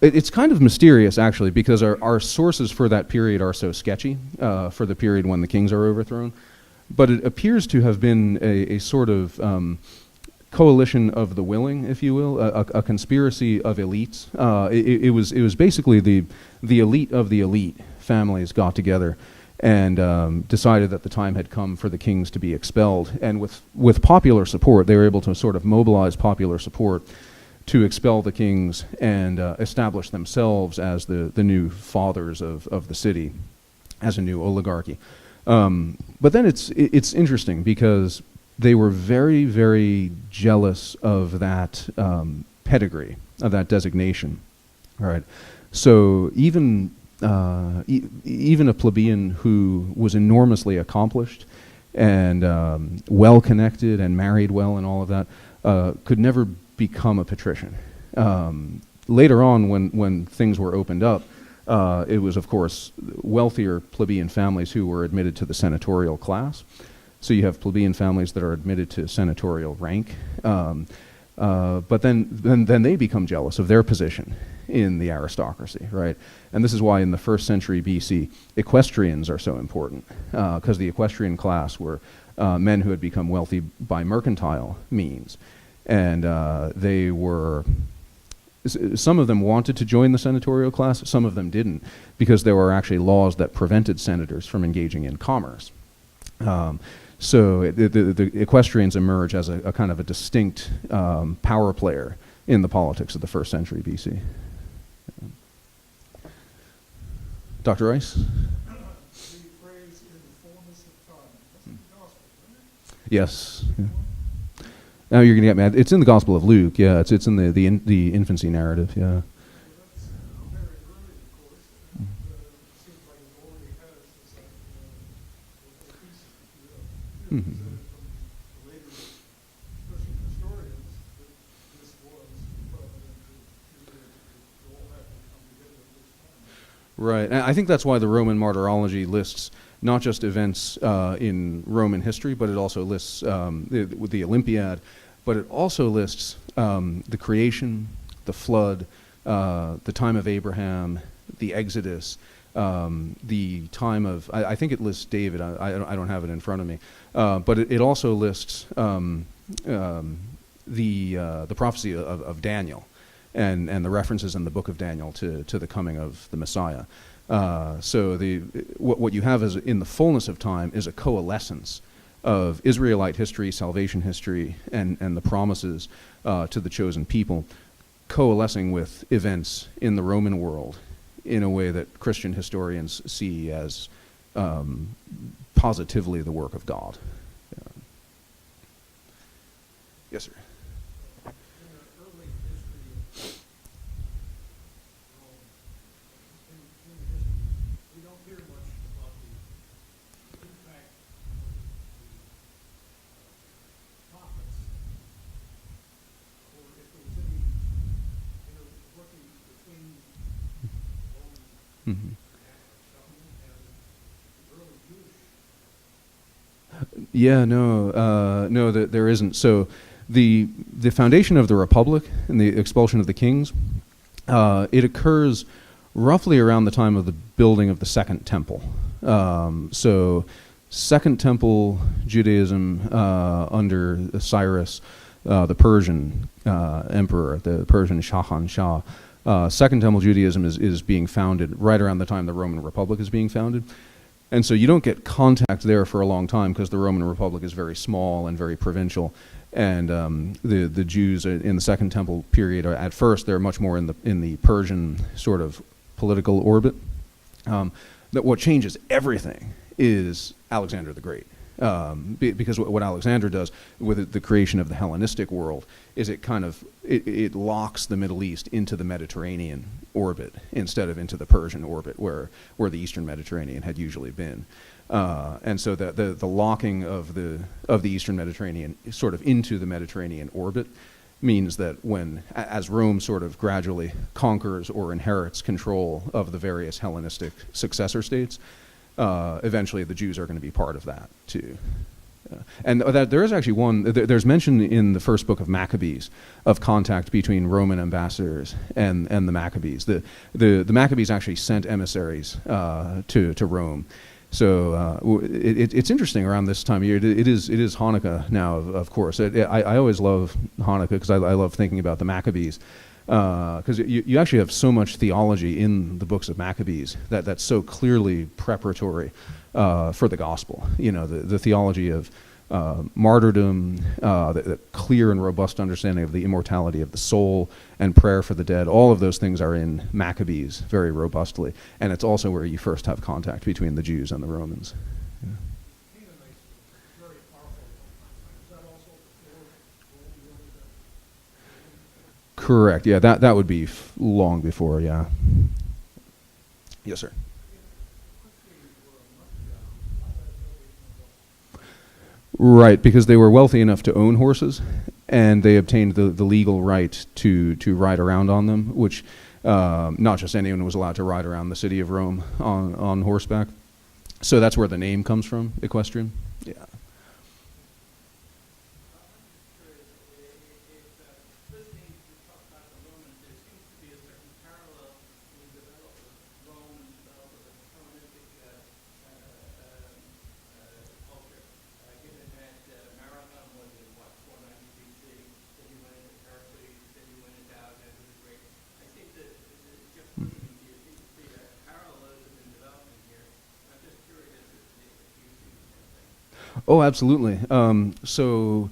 It's kind of mysterious, actually, because our sources for that period are so sketchy, for the period when the kings are overthrown. But it appears to have been a sort of coalition of the willing, if you will, a conspiracy of elites. It was basically the elite of the elite families got together and decided that the time had come for the kings to be expelled. And with popular support, they were able to sort of mobilize popular support to expel the kings and establish themselves as the new fathers of the city, as a new oligarchy. But then it's interesting because they were very, very jealous of that pedigree, of that designation. All right. So even a plebeian who was enormously accomplished and well-connected and married well and all of that could never become a patrician. Later on, when things were opened up, it was, of course, wealthier plebeian families who were admitted to the senatorial class. So you have plebeian families that are admitted to senatorial rank, but then they become jealous of their position in the aristocracy, right? And this is why in the 1st century BC, equestrians are so important, because the equestrian class were men who had become wealthy by mercantile means. And they were, some of them wanted to join the senatorial class, some of them didn't, because there were actually laws that prevented senators from engaging in commerce. So the equestrians emerge as a kind of a distinct power player in the politics of the 1st century BC. Dr. Rice? The phrase "in the fullness of time," that's in the gospel, right? Yes. Yeah. Now you're going to get mad. It's in the Gospel of Luke. Yeah, it's in the infancy narrative. Yeah. Well, that's very early, of course, and it seems like it already has this a piece, if you will. Mm-hmm. From later Christian historians that this was providential to all have to come together at this time. Right, and I think that's why the Roman Martyrology lists not just events in Roman history, but it also lists the Olympiad, but it also lists the creation, the flood, the time of Abraham, the Exodus, the time of, I think it lists David, I don't have it in front of me, but it also lists the prophecy of Daniel and the references in the book of Daniel to the coming of the Messiah. So what you have is, in the fullness of time, is a coalescence of Israelite history, salvation history, and the promises to the chosen people, coalescing with events in the Roman world in a way that Christian historians see as positively the work of God. Yes, sir. Mm-hmm. Yeah, no, there isn't. So the foundation of the Republic and the expulsion of the kings, it occurs roughly around the time of the building of the Second Temple. So Second Temple Judaism under Cyrus, the Persian emperor, the Persian Shahanshah. Second Temple Judaism is being founded right around the time the Roman Republic is being founded. And so you don't get contact there for a long time because the Roman Republic is very small and very provincial. And the Jews in the Second Temple period, at first, they're much more in the Persian sort of political orbit. That what changes everything is Alexander the Great. Because what Alexander does with the creation of the Hellenistic world is it locks the Middle East into the Mediterranean orbit instead of into the Persian orbit where the Eastern Mediterranean had usually been. And so the locking of the Eastern Mediterranean sort of into the Mediterranean orbit means that as Rome sort of gradually conquers or inherits control of the various Hellenistic successor states, eventually the Jews are going to be part of that too. And that there is actually one. There's mention in the first book of Maccabees of contact between Roman ambassadors and the Maccabees. The Maccabees actually sent emissaries to Rome. So it's interesting around this time of year. It is Hanukkah now, of course. I always love Hanukkah because I love thinking about the Maccabees. Because you actually have so much theology in the books of Maccabees that's so clearly preparatory for the gospel. You know, the theology of martyrdom, the clear and robust understanding of the immortality of the soul, and prayer for the dead. All of those things are in Maccabees very robustly, and it's also where you first have contact between the Jews and the Romans. Yeah. Canaanites were very powerful at one time. Is that also before Rome really got? Correct. Yeah, that would be long before. Yeah. Yes, sir. Right, because they were wealthy enough to own horses, and they obtained the legal right to ride around on them, which not just anyone was allowed to ride around the city of Rome on horseback. So that's where the name comes from, equestrian. Yeah. Oh, absolutely. So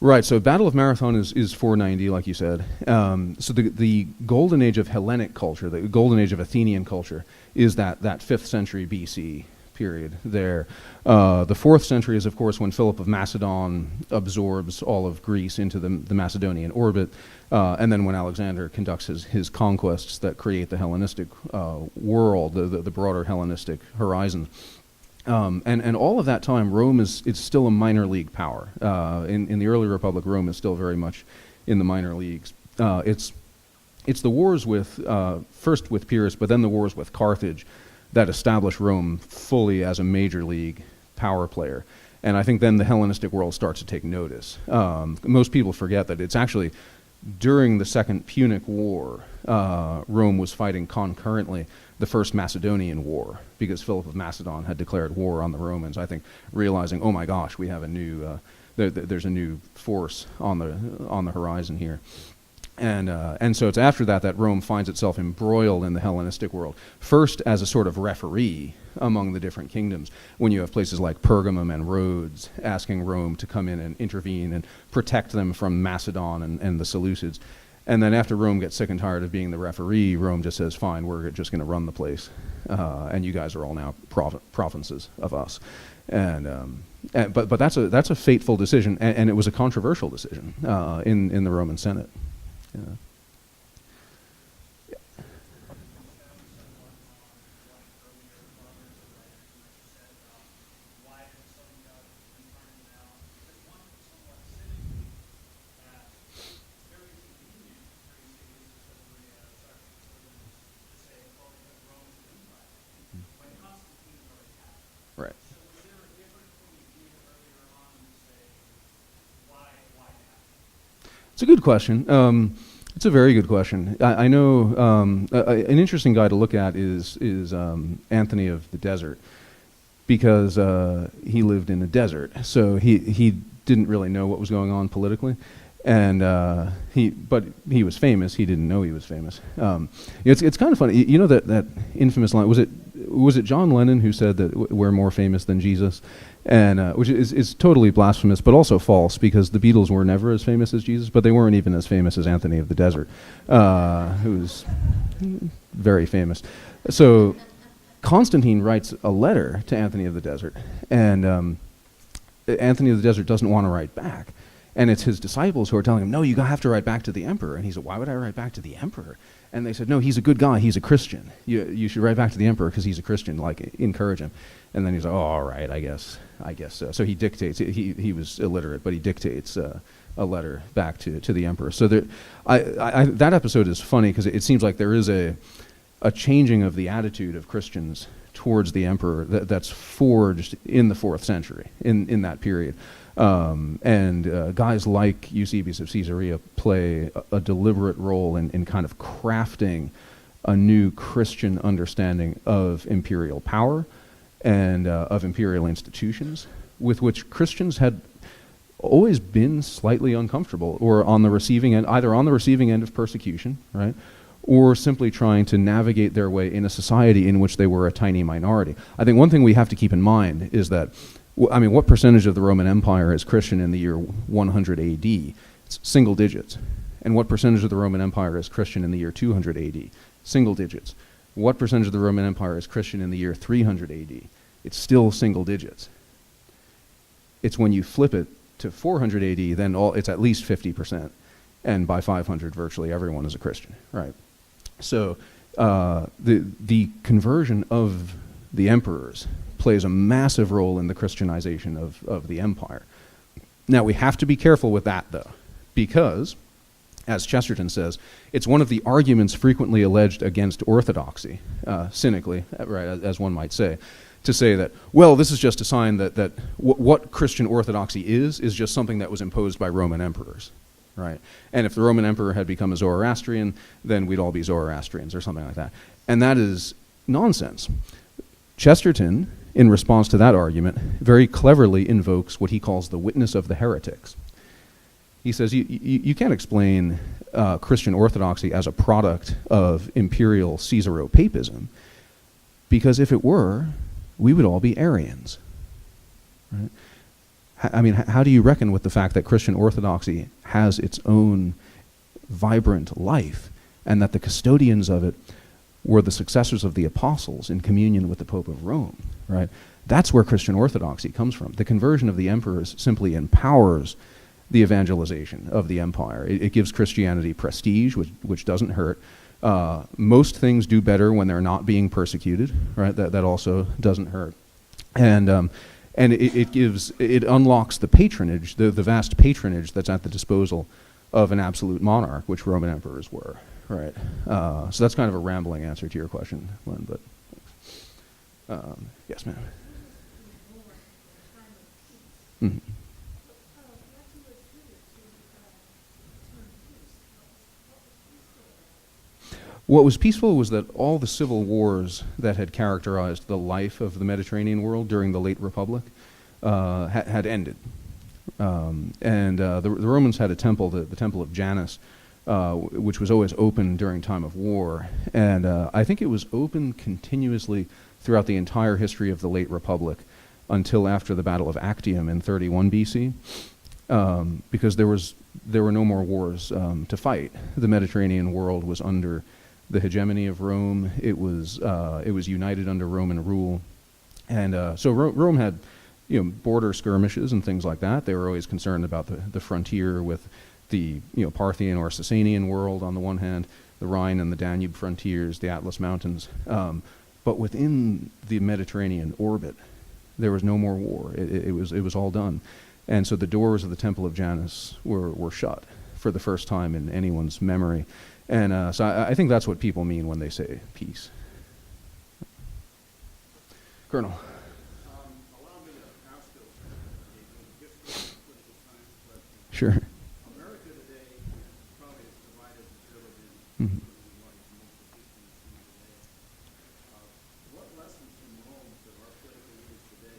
Battle of Marathon is 490, like you said. So the golden age of Hellenic culture, the golden age of Athenian culture, is that 5th century BC period there. The 4th century is, of course, when Philip of Macedon absorbs all of Greece into the Macedonian orbit, and then when Alexander conducts his conquests that create the Hellenistic world, the broader Hellenistic horizon. And all of that time, Rome is still a minor league power. In the early Republic, Rome is still very much in the minor leagues. It's the wars with, first with Pyrrhus, but then the wars with Carthage that establish Rome fully as a major league power player. And I think then the Hellenistic world starts to take notice. Most people forget that it's actually during the Second Punic War, Rome was fighting concurrently the First Macedonian War, because Philip of Macedon had declared war on the Romans, I think, realizing, oh my gosh, we have a new, there's a new force on the horizon here. And so it's after that Rome finds itself embroiled in the Hellenistic world, first as a sort of referee among the different kingdoms, when you have places like Pergamum and Rhodes asking Rome to come in and intervene and protect them from Macedon and the Seleucids. And then after Rome gets sick and tired of being the referee, Rome just says, fine, we're just going to run the place, and you guys are all now provinces of us. But that's a fateful decision, and it was a controversial decision in the Roman Senate. Yeah. Right. It's a good question. It's a very good question. I know an interesting guy to look at is Anthony of the Desert, because he lived in a desert, so he didn't really know what was going on politically, and but he was famous. He didn't know he was famous. It's kind of funny. You know that infamous line, was it John Lennon who said that we're more famous than Jesus? And which is totally blasphemous, but also false, because the Beatles were never as famous as Jesus, but they weren't even as famous as Anthony of the Desert, who was very famous. So Constantine writes a letter to Anthony of the Desert, and Anthony of the Desert doesn't want to write back. And it's his disciples who are telling him, no, you have to write back to the emperor. And he said, why would I write back to the emperor? And they said, no, he's a good guy. He's a Christian. You should write back to the emperor because he's a Christian. Like, encourage him. And then he's like, oh, all right, I guess so. So he dictates. He was illiterate, but he dictates a letter back to the emperor. So that episode is funny because it seems like there is a changing of the attitude of Christians towards the emperor that's forged in the 4th century, in that period. And guys like Eusebius of Caesarea play a deliberate role in kind of crafting a new Christian understanding of imperial power and of imperial institutions, with which Christians had always been slightly uncomfortable, or on the receiving end, either on the receiving end of persecution, right, or simply trying to navigate their way in a society in which they were a tiny minority. I think one thing we have to keep in mind is that, what percentage of the Roman Empire is Christian in the year 100 AD? It's single digits. And what percentage of the Roman Empire is Christian in the year 200 AD? Single digits. What percentage of the Roman Empire is Christian in the year 300 AD? It's still single digits. It's when you flip it to 400 AD, then it's at least 50%. And by 500, virtually everyone is a Christian, right? So the conversion of the emperors plays a massive role in the Christianization of the empire. Now, we have to be careful with that, though, because, as Chesterton says, it's one of the arguments frequently alleged against orthodoxy, cynically, right, as one might say, to say that, well, this is just a sign that what Christian orthodoxy is just something that was imposed by Roman emperors, right? And if the Roman emperor had become a Zoroastrian, then we'd all be Zoroastrians or something like that. And that is nonsense. Chesterton, in response to that argument, very cleverly invokes what he calls the witness of the heretics. He says you can't explain Christian orthodoxy as a product of imperial Caesaro-papism, because if it were, we would all be Arians. Right? How do you reckon with the fact that Christian orthodoxy has its own vibrant life, and that the custodians of it were the successors of the apostles in communion with the Pope of Rome, right? That's where Christian orthodoxy comes from. The conversion of the emperors simply empowers the evangelization of the empire. It gives Christianity prestige, which doesn't hurt. Most things do better when they're not being persecuted, right? That also doesn't hurt. And it unlocks the patronage, the vast patronage that's at the disposal of an absolute monarch, which Roman emperors were, right? So that's kind of a rambling answer to your question, Lynn, but yes, ma'am. Mm-hmm. What was peaceful was that all the civil wars that had characterized the life of the Mediterranean world during the late Republic had ended. The Romans had a temple, the Temple of Janus, which was always open during time of war. And I think it was open continuously throughout the entire history of the late Republic until after the Battle of Actium in 31 BC, because there were no more wars to fight. The Mediterranean world was under the hegemony of Rome. It was united under Roman rule, and so Rome had, border skirmishes and things like that. They were always concerned about the frontier with the Parthian or Sasanian world on the one hand, the Rhine and the Danube frontiers, the Atlas Mountains. But within the Mediterranean orbit, there was no more war. It was all done, and so the doors of the Temple of Janus were shut for the first time in anyone's memory. And so I think that's what people mean when they say peace. Colonel. Allow me to ask a history of political science question. Sure. America today probably is divided and divided Mm-hmm. like most of history is seen today. What lessons from Rome that our political leaders today,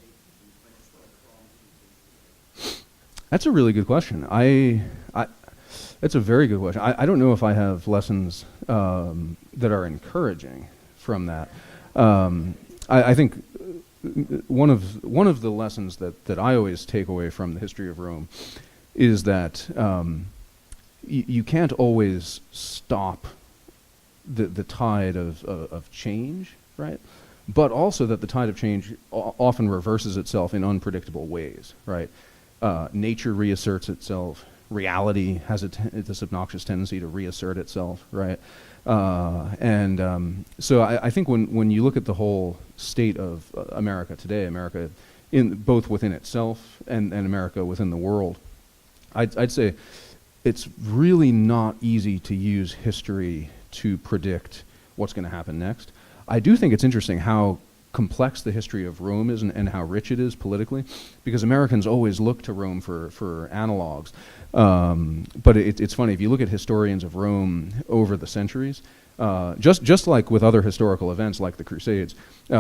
take and think start problems today? That's a really good question. It's a very good question. I don't know if I have lessons that are encouraging from that. I think one of the lessons that I always take away from the history of Rome is that you can't always stop the tide of change, right? But also that the tide of change often reverses itself in unpredictable ways, right? Nature reasserts itself. Reality has this obnoxious tendency to reassert itself, right? So I think when you look at the whole state of America today, America both within itself and America within the world, I'd say it's really not easy to use history to predict what's going to happen next. I do think it's interesting how complex the history of Rome is and how rich it is politically, because Americans always look to Rome for analogs. But it's funny, if you look at historians of Rome over the centuries, just like with other historical events like the Crusades,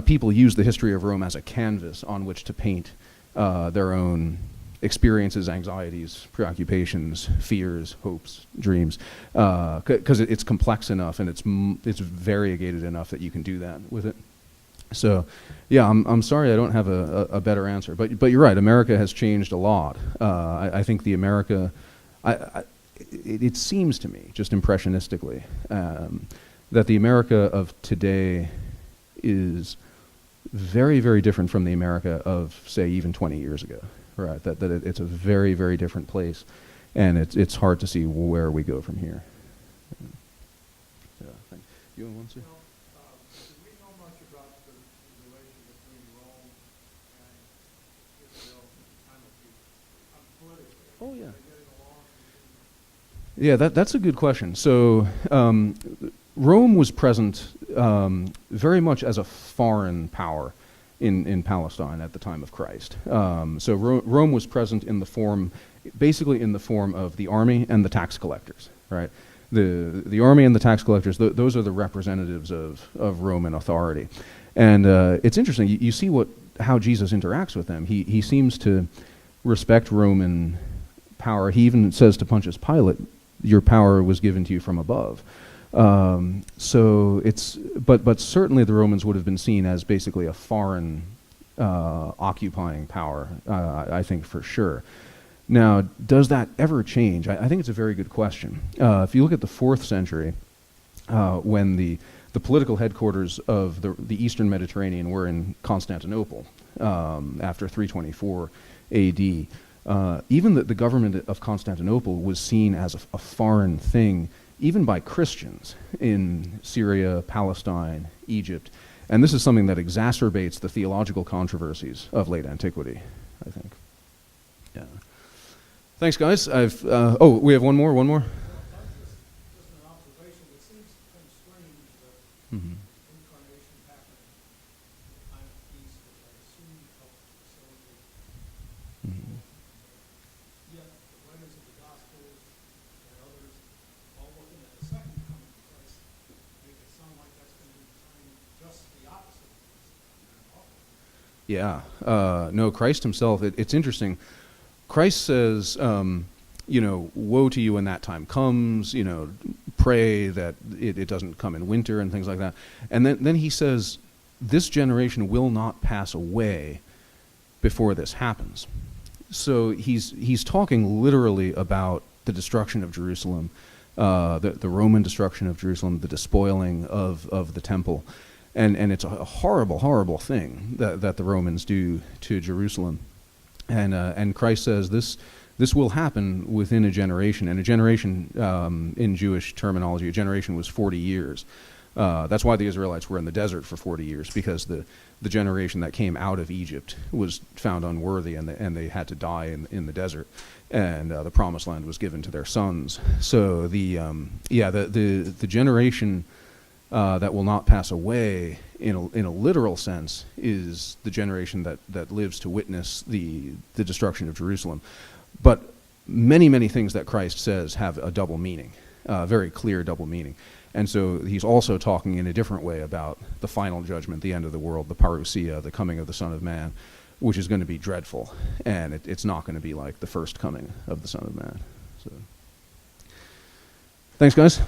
people use the history of Rome as a canvas on which to paint their own experiences, anxieties, preoccupations, fears, hopes, dreams, because it's complex enough and it's variegated enough that you can do that with it. So, yeah, I'm sorry I don't have a better answer, but you're right. America has changed a lot. I think the America, it seems to me, just impressionistically, that the America of today is very, very different from the America of, say, even 20 years ago. Right, that it's a very, very different place, and it's hard to see where we go from here. Yeah, thanks. You want to? Do we know much about the relation between Rome and Israel kind of politically? Oh, yeah. Are they getting along? Yeah, that's a good question. So Rome was present very much as a foreign power in Palestine at the time of Christ. So Rome was present basically in the form of the army and the tax collectors, right? The army and the tax collectors, those are the representatives of Roman authority. And it's interesting, you see how Jesus interacts with them. He seems to respect Roman power. He even says to Pontius Pilate, your power was given to you from above. So but certainly the Romans would have been seen as basically a foreign occupying power, I think for sure. Now, does that ever change? I think it's a very good question. If you look at the 4th century, when the political headquarters of the Eastern Mediterranean were in Constantinople after 324 A.D., even the government of Constantinople was seen as a foreign thing, even by Christians in Syria, Palestine, Egypt. And this is something that exacerbates the theological controversies of late antiquity, I think. Yeah. Thanks, guys. We have one more? Just an observation. It seems kind of strange that Incarnation happened in the time of peace, which I assume helped facilitate. Yet the writers of the Gospels and others all looking at the second coming of Christ make it sound like that's going to be just the opposite. Yeah. No, Christ himself, it's interesting. Christ says, woe to you when that time comes, pray that it doesn't come in winter and things like that. And then he says, this generation will not pass away before this happens. So he's talking literally about the destruction of Jerusalem, the Roman destruction of Jerusalem, the despoiling of the temple. And it's a horrible, horrible thing that the Romans do to Jerusalem. And Christ says this will happen within a generation. And a generation, in Jewish terminology, a generation was 40 years. That's why the Israelites were in the desert for 40 years, because the generation that came out of Egypt was found unworthy, and they had to die in the desert. And the promised land was given to their sons. So the generation that will not pass away in a literal sense is the generation that lives to witness the destruction of Jerusalem. But many, many things that Christ says have a double meaning, very clear double meaning. And so he's also talking in a different way about the final judgment, the end of the world, the parousia, the coming of the Son of Man, which is going to be dreadful. And it's not going to be like the first coming of the Son of Man. So, thanks, guys.